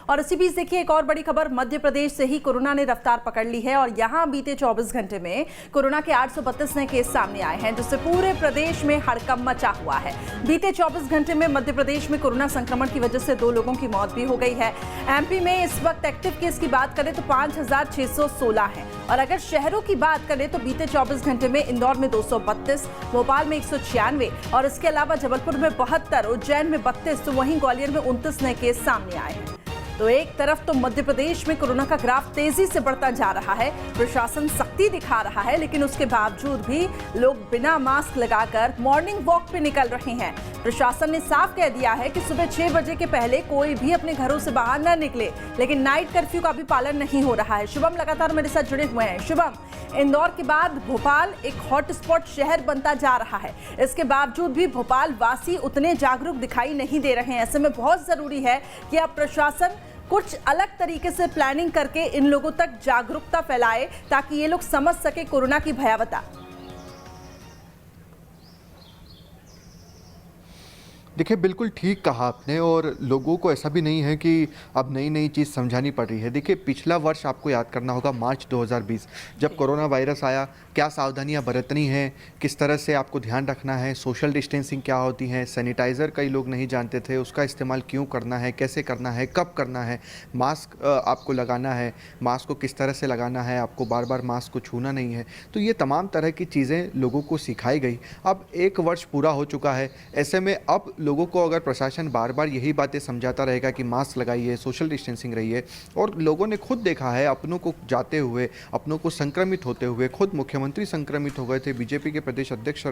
और इसी बीच देखिए एक और बड़ी खबर, मध्य प्रदेश से ही कोरोना ने रफ्तार पकड़ ली है और यहां बीते 24 घंटे में कोरोना के 832 नए केस सामने आए हैं, जिससे पूरे प्रदेश में हड़कंप मचा हुआ है। बीते 24 घंटे में मध्य प्रदेश में कोरोना संक्रमण की वजह से 2 लोगों की मौत भी हो गई है। एमपी में इस वक्त एक्टिव केस की बात करें तो 5616 है और अगर शहरों की बात करें तो बीते 24 घंटे में इंदौर में 232, भोपाल में 196 और इसके अलावा जबलपुर में 72, उज्जैन में 32 तो वहीं ग्वालियर में 29 नए केस सामने आए हैं। तो एक तरफ तो मध्य प्रदेश में कोरोना का ग्राफ तेजी से बढ़ता जा रहा है, प्रशासन सख्ती दिखा रहा है, लेकिन उसके बावजूद भी लोग बिना मास्क लगाकर मॉर्निंग वॉक पे निकल रहे हैं। प्रशासन ने साफ कह दिया है कि सुबह 6 बजे के पहले कोई भी अपने घरों से बाहर न निकले, लेकिन नाइट कर्फ्यू का भी पालन नहीं हो रहा है। शुभम लगातार मेरे साथ जुड़े हुए हैं। शुभम, इंदौर के बाद भोपाल एक हॉटस्पॉट शहर बनता जा रहा है, इसके बावजूद भी भोपाल वासी उतने जागरूक दिखाई नहीं दे रहे हैं। ऐसे में बहुत जरूरी है कि अब प्रशासन कुछ अलग तरीके से प्लानिंग करके इन लोगों तक जागरूकता फैलाए ताकि ये लोग समझ सके कोरोना की भयावता। देखिए, बिल्कुल ठीक कहा आपने और लोगों को ऐसा भी नहीं है कि अब नई नई चीज़ समझानी पड़ रही है। देखिए, पिछला वर्ष आपको याद करना होगा, मार्च 2020 जब कोरोना वायरस आया, क्या सावधानियां बरतनी हैं, किस तरह से आपको ध्यान रखना है, सोशल डिस्टेंसिंग क्या होती है, सैनिटाइज़र कई लोग नहीं जानते थे, उसका इस्तेमाल क्यों करना है, कैसे करना है, कब करना है, मास्क आपको लगाना है, मास्क को किस तरह से लगाना है, आपको बार बार मास्क को छूना नहीं है। तो ये तमाम तरह की चीज़ें लोगों को सिखाई गई। अब 1 वर्ष पूरा हो चुका है, ऐसे में अब लोगों को अगर प्रशासन बार बार यही बातें समझाता रहेगा कि मास्क लगाइए, सोशल डिस्टेंसिंग रहिए, और लोगों ने खुद देखा है अपनों को जाते हुए, अपनों को संक्रमित होते हुए, खुद मुख्यमंत्री संक्रमित हो गए थे, बीजेपी के प्रदेश अध्यक्ष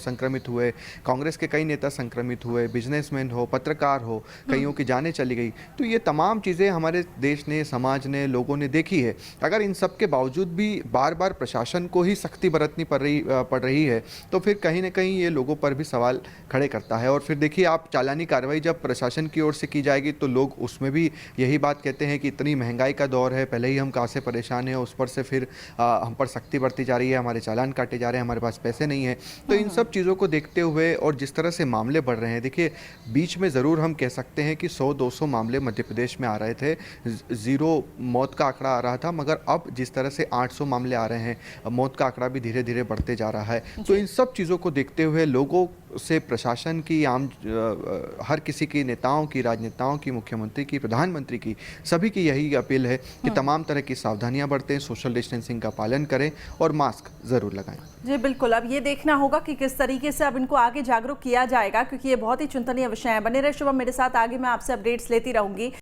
संक्रमित हुए, कांग्रेस के कई नेता संक्रमित हुए, बिजनेसमैन हो, पत्रकार हो, कईयों की जानें चली गई। तो ये तमाम चीज़ें हमारे देश ने, समाज ने, लोगों ने देखी है। अगर इन सब के बावजूद भी बार बार प्रशासन को ही सख्ती बरतनी पड़ रही है तो फिर कहीं ना कहीं ये लोगों पर भी सवाल खड़े करता है। और फिर देखिए, आप चालानी कार्रवाई जब प्रशासन की ओर से की जाएगी तो लोग उसमें भी यही बात कहते हैं कि इतनी महंगाई का दौर है, पहले ही हम कहाँ से परेशान हैं, उस पर से फिर हम पर सख्ती बरती जा रही है, हमारे चालान काटे जा रहे हैं, हमारे पास पैसे नहीं हैं। तो इन सब चीज़ों को देखते हुए और जिस तरह से मामले बढ़ रहे हैं, देखिए बीच में ज़रूर हम कह सकते हैं कि 100-200 मामले मध्य प्रदेश में आ रहे थे, 0 मौत का आंकड़ा आ रहा था, मगर अब जिस तरह से 800 मामले आ रहे हैं, मौत का आंकड़ा भी धीरे धीरे बढ़ते जा रहा है। तो इन सब चीज़ों को देखते हुए लोगों से प्रशासन की, आम हर किसी की, नेताओं की, राजनेताओं की, मुख्यमंत्री की, प्रधानमंत्री की, सभी की यही अपील है कि तमाम तरह की सावधानियां बरतें, सोशल डिस्टेंसिंग का पालन करें और मास्क ज़रूर लगाएं। जी बिल्कुल, अब ये देखना होगा कि किस तरीके से अब इनको आगे जागरूक किया जाएगा, क्योंकि ये बहुत ही चिंतनीय विषय है। बने रहे शुभम मेरे साथ, आगे मैं आपसे अपडेट्स लेती रहूंगी।